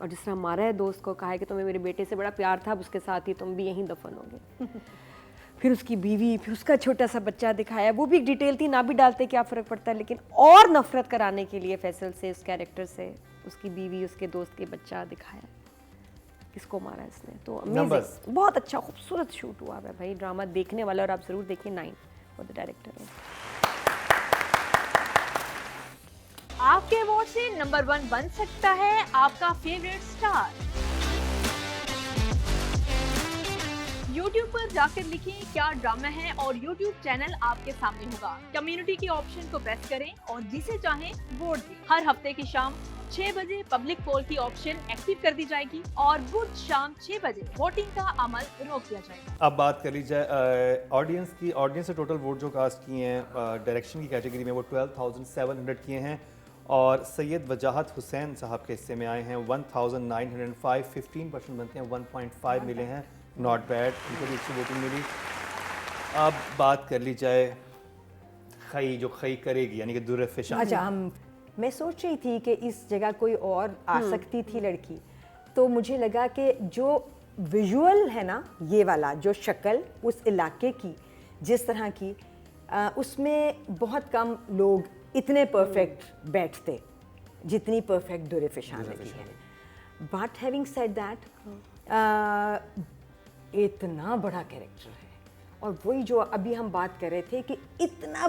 और जिस तरह मारा है दोस्त को, कहा है कि तुम्हें मेरे बेटे से बड़ा प्यार था, अब उसके साथ ही तुम भी यहीं दफन होगे। फिर उसकी बीवी, फिर उसका छोटा सा बच्चा दिखाया, वो भी एक डिटेल थी, ना भी डालते क्या फ़र्क पड़ता है, लेकिन और नफरत कराने के लिए फैसल से, उस कैरेक्टर से, उसकी बीवी, उसके दोस्त के बच्चा दिखाया, किसको मारा इसने। तो अमेजिंग, बहुत अच्छा खूबसूरत शूट हुआ है भाई, ड्रामा देखने वाला, और आप ज़रूर देखिए 9 फॉर द डायरेक्टर है। आपके अवार्ड से नंबर 1 बन सकता है आपका फेवरेट स्टार। YouTube पर जाकर लिखें क्या ड्रामा है और YouTube चैनल आपके सामने होगा। कम्युनिटी के ऑप्शन को प्रेस करें और जिसे चाहें वोट दें। हर हफ्ते की शाम 6 बजे पब्लिक पोल की ऑप्शन एक्टिव कर दी जाएगी और बुध शाम 6 बजे वोटिंग का अमल रोक दिया जाएगा। अब बात कर ली जाए ऑडियंस की। ऑडियंस से टोटल वोट जो कास्ट किए हैं डायरेक्शन की कैटेगरी में वो 12,700 किए हैं और सैयद वजाहत हुसैन साहब के हिस्से में आए हैं 1,905, 15% बनते हैं 1.5 मिले हैं, नॉट बैड, उनको भी अच्छी वोटिंग मिली। अब बात कर ली जाए खई, जो खई करेगी यानी कि दुर्रफिशा। अच्छा, मैं सोच रही थी कि इस जगह कोई और आ सकती थी लड़की, तो मुझे लगा कि जो विजुअल है ना, ये वाला जो शक्ल उस इलाके की जिस तरह की, उसमें बहुत कम लोग इतने परफेक्ट बैठते जितनी परफेक्ट दुर्रफिशा लगी है। बट हैविंग सेड दैट, इतना बड़ा कैरेक्टर है और वही जो अभी हम बात कर रहे थे कि इतना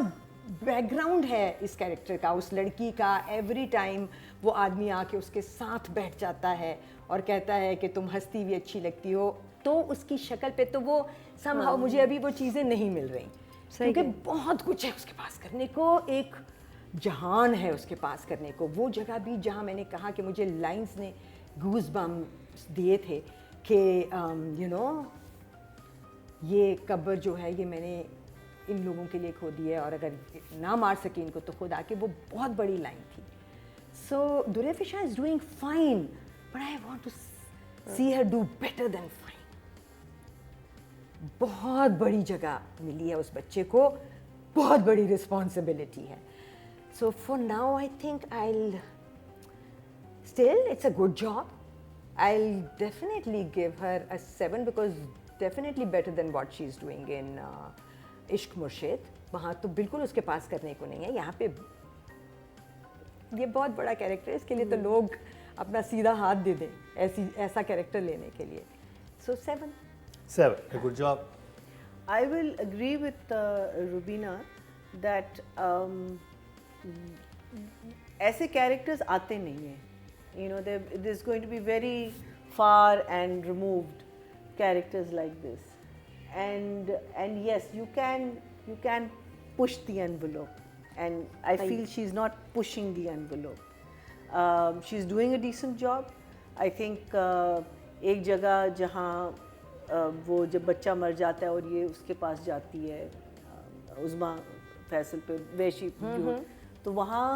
बैकग्राउंड है इस कैरेक्टर का, उस लड़की का। एवरी टाइम वो आदमी आके उसके साथ बैठ जाता है और कहता है कि तुम हंसती हुई अच्छी लगती हो, तो उसकी शक्ल पे तो वो somehow मुझे अभी वो चीज़ें नहीं मिल रही, क्योंकि बहुत कुछ है उसके पास करने को, एक जहान है उसके पास करने को। वो जगह भी जहाँ मैंने कहा कि मुझे लाइंस ने गूज बम्स दिए थे कि यू नो ये कब्र जो है ये मैंने इन लोगों के लिए खोदी है और अगर ना मार सके इनको तो खुद आके, वो बहुत बड़ी लाइन थी। So Durefishan is doing fine but I want to see her do better than fine. बहुत बड़ी जगह मिली है उस बच्चे को, बहुत बड़ी रिस्पॉन्सिबिलिटी है। So for now I think I still it's a good job. I'll definitely give her a 7 because definitely better than what she's doing in इश्क मुर्शिद। वहाँ तो बिल्कुल उसके पास करने को नहीं है, यहाँ पे ये बहुत बड़ा कैरेक्टर है, इसके लिए तो लोग अपना सीधा हाथ दे दें ऐसा कैरेक्टर लेने के लिए। So 7, good job. I will agree with Rubina that ऐसे कैरेक्टर्स आते नहीं हैं, you know, there's going to be very far and removed characters like this, and yes, you can push the envelope, and I feel she's not pushing the envelope. She's doing a decent job. I think एक जगह जहाँ वो जब बच्चा मर जाता है और ये उसके पास जाती है उज़मा फैसल पे वैशी, तो वहाँ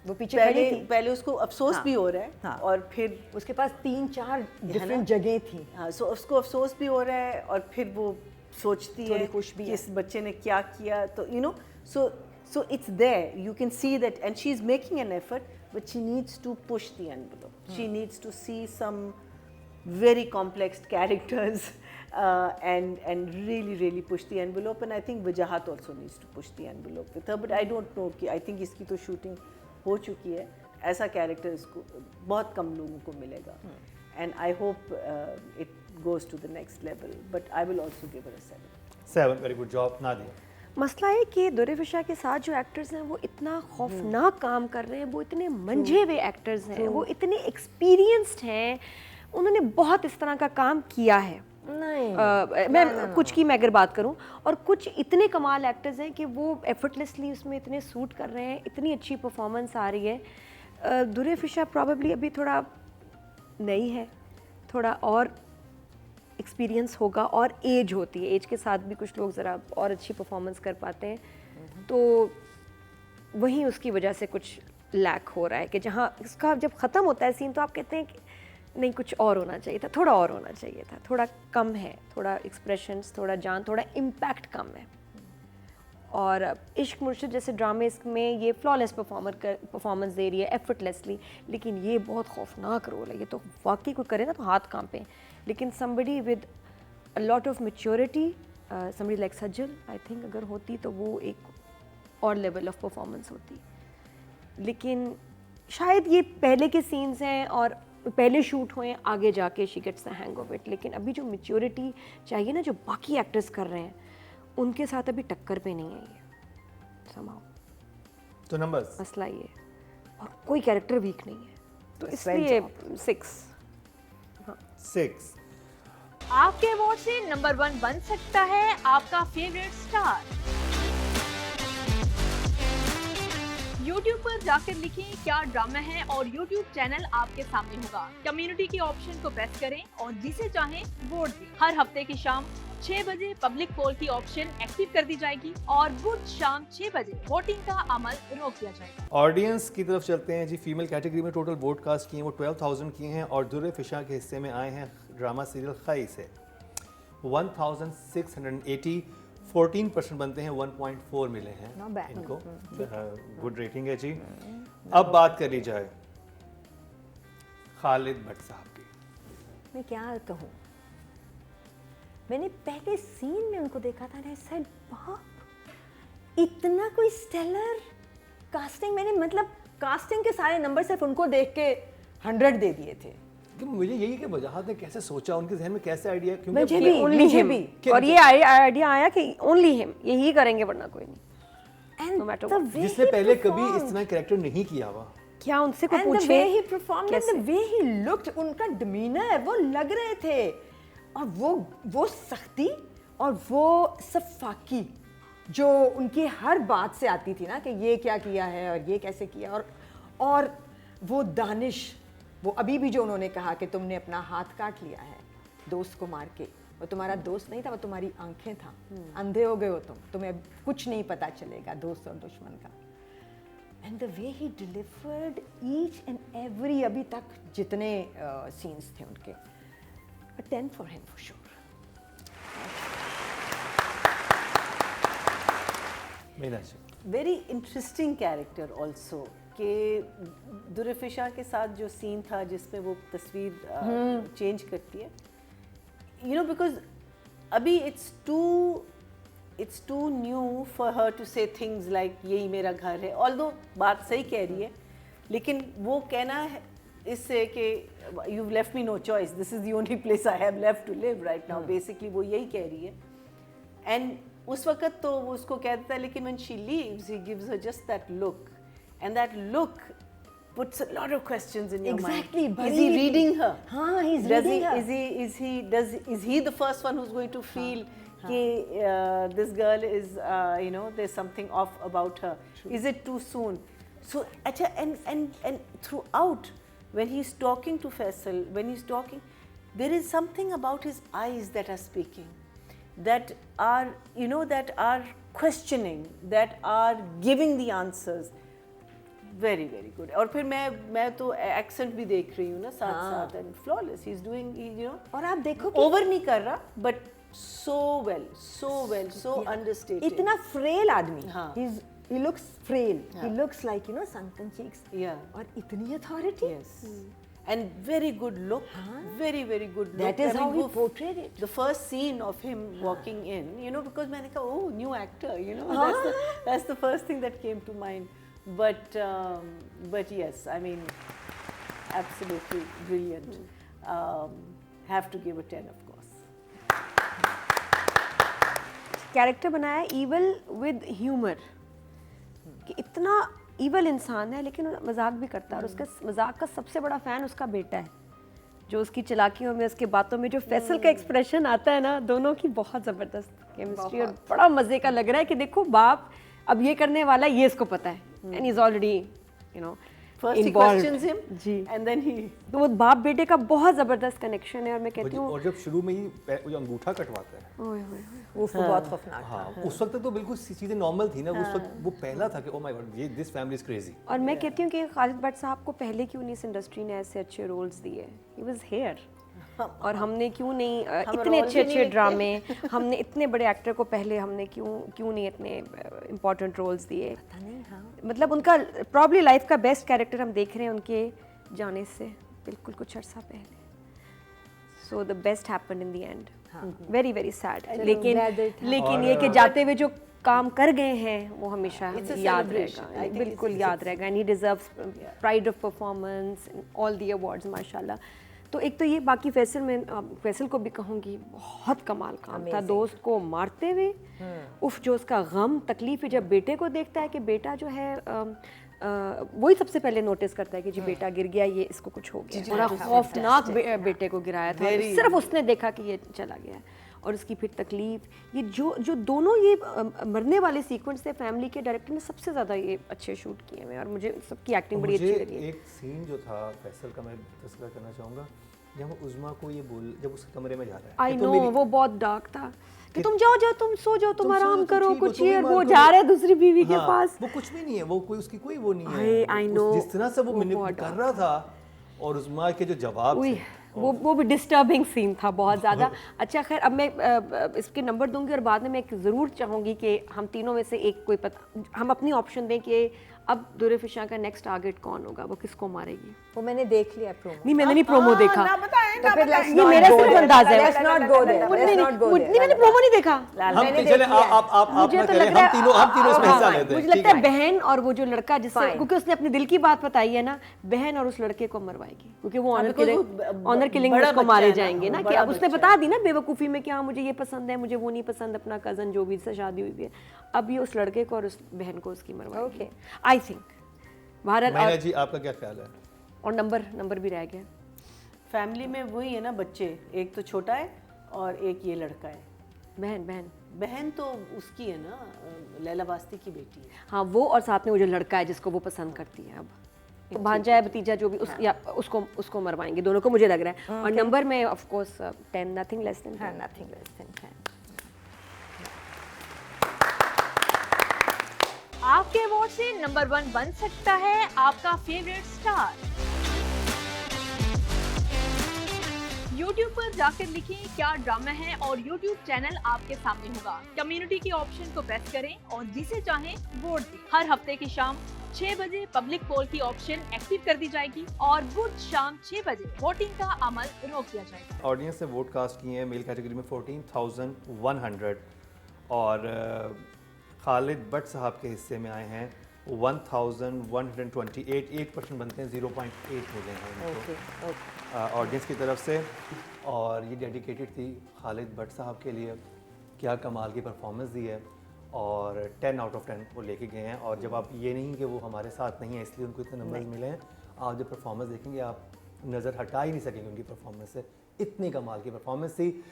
वो पीछे खड़ी थी। पहले उसको अफसोस भी हो रहा है, हाँ, और फिर उसके पास 3-4 डिफरेंट जगह थी। हाँ, सो उसको अफसोस भी हो रहा है और फिर वो सोचती है खुश भी कि है। इस बच्चे ने क्या किया, तो you know, so it's there, you can see that, and she is making an effort, but she needs to push the envelope, she needs to see some very complex characters and really push the envelope, and I think Wajahat also needs to push the envelope with her, but I don't know कि I think इसकी तो shooting हो चुकी है, ऐसा character इसको बहुत कम लोगों को मिलेगा, and I hope it goes to the next level, but I will also give her a 7. Very good job. Nadia, मसला है कि दुर्रफिशा के साथ जो एक्टर्स हैं वो इतना खौफनाक काम कर रहे हैं, वो इतने मंझे हुए एक्टर्स हैं, वो इतने एक्सपीरियंस्ड हैं, उन्होंने बहुत इस तरह का काम किया है। मैं कुछ की मैं अगर बात करूं, और कुछ इतने कमाल एक्टर्स हैं कि वो एफर्टलेसली उसमें इतने सूट कर रहे हैं, इतनी अच्छी परफॉर्मेंस आ रही है। दुर्रफिशा प्रॉबेबली अभी थोड़ा नई है, थोड़ा और एक्सपीरियंस होगा और एज होती है, एज के साथ भी कुछ लोग ज़रा और अच्छी परफॉर्मेंस कर पाते हैं, तो वहीं उसकी वजह से कुछ लैक हो रहा है कि जहाँ इसका जब ख़त्म होता है सीन तो आप कहते हैं कि नहीं कुछ और होना चाहिए था, थोड़ा और होना चाहिए था, थोड़ा कम है, थोड़ा एक्सप्रेशंस, थोड़ा जान, थोड़ा इम्पैक्ट कम है। और इश्क मुर्शिद जैसे ड्रामे में ये फ्लॉलेस परफॉर्मेंस दे रही है एफर्टलेसली, लेकिन ये बहुत खौफनाक रोल है, ये तो वाकई कोई करे ना तो हाथ कांपे। लेकिन somebody with a lot of maturity, somebody like Sajal, I think अगर होती तो वो एक और लेवल ऑफ परफॉर्मेंस होती। लेकिन शायद ये पहले के सीन्स हैं और पहले शूट हुए, आगे जाके she gets the hang of it, लेकिन अभी जो मैच्योरिटी चाहिए ना जो बाकी एक्टर्स कर रहे हैं उनके साथ अभी टक्कर पे नहीं है ये somehow। तो नंबर्स, मसला ये, और कोई कैरेक्टर वीक नहीं है, तो इसलिए 6। आपके वोट से नंबर 1 बन सकता है आपका फेवरेट स्टार। YouTube पर जाकर लिखें क्या ड्रामा है और YouTube चैनल आपके सामने होगा। कम्युनिटी के ऑप्शन को प्रेस करें और जिसे चाहें वोट दें। हर हफ्ते की शाम 6 बजे पब्लिक पोल की ऑप्शन एक्टिव कर दी जाएगी और बुध शाम 6 बजे वोटिंग का अमल रोक दिया जाएगा। ऑडियंस की तरफ चलते हैं जी। फीमेल कैटेगरी में टोटल वोट कास्ट किए हैं वो 12,000 किए हैं और दुर्र फिशा के हिस्से में आए हैं ड्रामा सीरियल खई से 1680, 14% बनते हैं, 1.4 मिले हैं Not bad. इनको। गुड रेटिंग है जी। अब बात कर ली जाए खालिद भट्ट साहब की। मैं क्या कहूँ, मैंने पहले सीन में उनको देखा था ना, सेड बाप इतना कोई स्टेलर कास्टिंग। मैंने मतलब कास्टिंग के सारे नंबर सिर्फ उनको देख के 100 दे दिए थे। कि मुझे यही कि वजाहत ने कैसे सोचा, उनके जहन में कैसे आइडिया, मुझे क्योंकि भी, ओनली मुझे हिम, भी। और ये आइडिया आया कि ओनली हिम यही करेंगे वरना कोई नहीं। And No matter the what. way जिसने he पहले कभी performed. इस तरह कैरेक्टर नहीं किया हुआ। क्या उनसे कोई And the पूछे way he performed and कैसे? the way he looked, उनका demeanor वो लग रहे थे, और वो सख्ती और वो सफाकी जो उनकी हर बात से आती थी ना कि ये क्या किया है और ये कैसे किया, और वो दानिश, वो अभी भी जो उन्होंने कहा कि तुमने अपना हाथ काट लिया है दोस्त को मार के, वो तुम्हारा दोस्त नहीं था, वो तुम्हारी आंखें था, अंधे हो गए हो तुम्हें अब कुछ नहीं पता चलेगा दोस्त और दुश्मन का। And the way he delivered each and every, अभी तक जितने सीन्स थे उनके, 10 for him for sure. Very interesting character also कि दुर्रफिशा के साथ जो सीन था जिसमें वो तस्वीर चेंज करती है, यू नो, बिकॉज अभी it's too new for her to say things like यही मेरा घर है, ऑल्दो बात सही कह रही है, लेकिन वो कहना है इससे कि you left me no choice, this is the only place I have left to live right now, basically वो यही कह रही है। एंड उस वक्त तो वो उसको कह देता है, लेकिन when she leaves he gives her just that look, and that look puts a lot of questions in your Exactly, mind. Is bhai. he reading her? हाँ, he's Does reading her. Is he the first one who's going to feel कि this girl is you know, there's something off about her? Is it too soon? So अच्छा, and throughout when he's talking to Faisal, when he's talking, there is something about his eyes that are speaking, that are, you know, that are questioning, that are giving the answers. Very very good. और फिर मैं तो accent भी देख रही हूँ ना साथ साथ, and flawless. He's doing, you know, और आप देखो कि over नहीं कर रहा, but so well, so understated. इतना फ्रेल आदमी, हाँ. he looks frail, हाँ. he looks like, you know, sunken cheeks, Yeah. और इतनी authority. Yes. And very good look, very very good look. That is how he वो portrayed it. The first scene of him walking in, you know, because मैंने कहा, oh, new actor, you know, that's the first thing that came to mind. But yes, I mean, absolutely brilliant. Have to give a 10, of course. Character बनाया evil with humour, कि इतना evil इंसान है लेकिन मजाक भी करता है, और उसका मजाक का सबसे बड़ा फैन उसका बेटा है, जो उसकी चालाकियों में, उसके बातों में जो फैसल का एक्सप्रेशन आता है ना, दोनों की बहुत ज़बरदस्त केमिस्ट्री, और बड़ा मज़े का लग रहा है कि देखो बाप अब ये करने वाला है, ये इसको पता है, and is already, you know, First he questions him, जी, and then he. तो वो बाप बेटे का बहुत ज़बरदस्त कनेक्शन है, और मैं कहती हूँ और जब शुरू में ही वो जो अंगूठा कटवाता है, ओए होए होए, वो बहुत खौफनाक था। हाँ, उस वक्त तो बिल्कुल चीजें नॉर्मल थी ना, उस वक्त वो पहला था कि ओ माय गॉड, ये दिस फैमिली इज क्रेजी। और मैं कहती हूँ कि खालिद भट्ट साहब को पहले क्यों नहीं इस इंडस्ट्री ने ऐसे अच्छे रोल्स दिए, ही वाज हियर, और हमने क्यों नहीं इतने अच्छे अच्छे ड्रामे, हमने इतने बड़े एक्टर को पहले हमने क्यों नहीं इतने इम्पोर्टेंट रोल्स दिए, मतलब उनका प्रॉब्ली लाइफ का बेस्ट कैरेक्टर हम देख रहे हैं उनके जाने से बिल्कुल कुछ अर्सा पहले, so the best happened in the end, very very sad, लेकिन ये कि जाते हुए जो काम कर गए हैं वो हमेशा It's a याद celebration. I रहेगा, think बिल्कुल याद रहेगा, and he deserves pride of performance, all the awards माशाल्लाह। तो एक तो ये, बाकी फैसल को भी कहूँगी बहुत कमाल काम था, दोस्त को मारते हुए, उफ, जो उसका गम तकलीफ है जब बेटे को देखता है कि बेटा जो है वही सबसे पहले नोटिस करता है कि जी बेटा गिर गया, ये इसको कुछ हो गया, बड़ा खौफनाक बेटे को गिराया था, सिर्फ उसने देखा कि ये चला गया है, और उसकी फिर तकलीफ, ये जो दोनों ये मरने वाले सीक्वेंस थे, फैमिली के डायरेक्टर ने सबसे ज़्यादा ये अच्छे शूट किए हैं और मुझे सबकी एक्टिंग बड़ी अच्छी लगी। एक सीन जो था फैसल का मैं तस्करा करना चाहूँगा, जब उज़मा को ये बोल, जब उसके कमरे में जा रहा है, आई नो वो बहुत डार्क था कि तुम जाओ तुम सो जाओ, तुम आराम करो कुछ ये, वो जा रहे हैं दूसरी बीवी के पास, वो कुछ भी नहीं है, वो कोई उसकी कोई वो नहीं है। आई नो जिस तरह से वो मैनिपुलेट कर रहा था और उज़मा के जो जवाब थे, वो भी डिस्टर्बिंग सीन था बहुत ज़्यादा। अच्छा खैर, अब मैं इसके नंबर दूंगी और बाद में मैं ज़रूर चाहूँगी कि हम तीनों में से एक कोई हम अपनी ऑप्शन दें कि अब दुर्र फिशा का नेक्स्ट टारगेट कौन होगा, वो किसको मारेगी। वो मैंने देख लिया प्रोमो। नहीं मैंने नहीं प्रोमो देखा, ना बताएं, तो फिर let's ये not मेरा go सिर्फ there. अंदाज़ है। Let's not go there. Let's not go there. नहीं मैंने प्रोमो नहीं देखा। हम चले आप मुझे ना तो करें, लग रहा हम तीनों इसमें हिस्सा लेते हैं। मुझे लगता है बहन और वो जो लड़का जिससे, Fine. क्योंकि उसने अपने दिल की बात बताई है ना, बहन और उस लड़के को मरवाएगी क्योंकि वो ऑनर किलिंग बड़ा उसको बच्चा मारे है ना, जाएंगे ना, कि बड़ा अब उसने बच्चा बता दी ना बेवकूफ़ी में कि हाँ मुझे ये पसंद है, मुझे वो नहीं पसंद, अपना कज़न जो भी से शादी हुई है, अब ये उस लड़के को और उस बहन को उसकी मरवाएगी। आई थिंक भारत मैना जी आपका क्या ख्याल है? और नंबर भी रह गया। फैमिली में वही है ना, बच्चे, एक तो छोटा है और एक ये लड़का है। बहन बहन तो उसकी है ना, लैला वास्ती की बेटी है। हाँ वो, और साथ में वो जो लड़का है जिसको वो पसंद करती है, अब तो भांजा है भतीजा जो भी उस या उसको मरवाएंगे दोनों को, मुझे लग रहा है। और नंबर में of course 10, nothing less than 10। Nothing less than 10. आपके अवार्ड से नंबर 1 बन सकता है आपका फेवरेट स्टार। YouTube पर जाकर लिखें क्या ड्रामा है और YouTube चैनल आपके सामने होगा। कम्युनिटी के ऑप्शन को प्रेस करें और जिसे चाहें वोट दें। हर हफ्ते की शाम 6 बजे पब्लिक पोल की ऑप्शन एक्टिव कर दी जाएगी और बुध शाम 6 बजे वोटिंग का अमल रोक दिया जाएगा। ऑडियंस ने वोट कास्ट किए हैं मेल कैटेगरी में 14,100 और खालिद भट्ट साहब के हिस्से में आए हैं 1,128, 8% बनते हैं, 0.8 मिले हैं उनको ऑडियंस की तरफ से। और ये डेडिकेटेड थी खालिद भट्ट साहब के लिए, क्या कमाल की परफॉर्मेंस दी है और 10 आउट ऑफ 10 वो लेके गए हैं। और जब आप ये नहीं कि वो हमारे साथ नहीं है इसलिए उनको इतने नंबर्स मिले हैं, आप जब परफॉर्मेंस देखेंगे आप नज़र हटा ही नहीं सकेंगे उनकी परफॉर्मेंस से, इतनी कमाल की परफॉर्मेंस थी।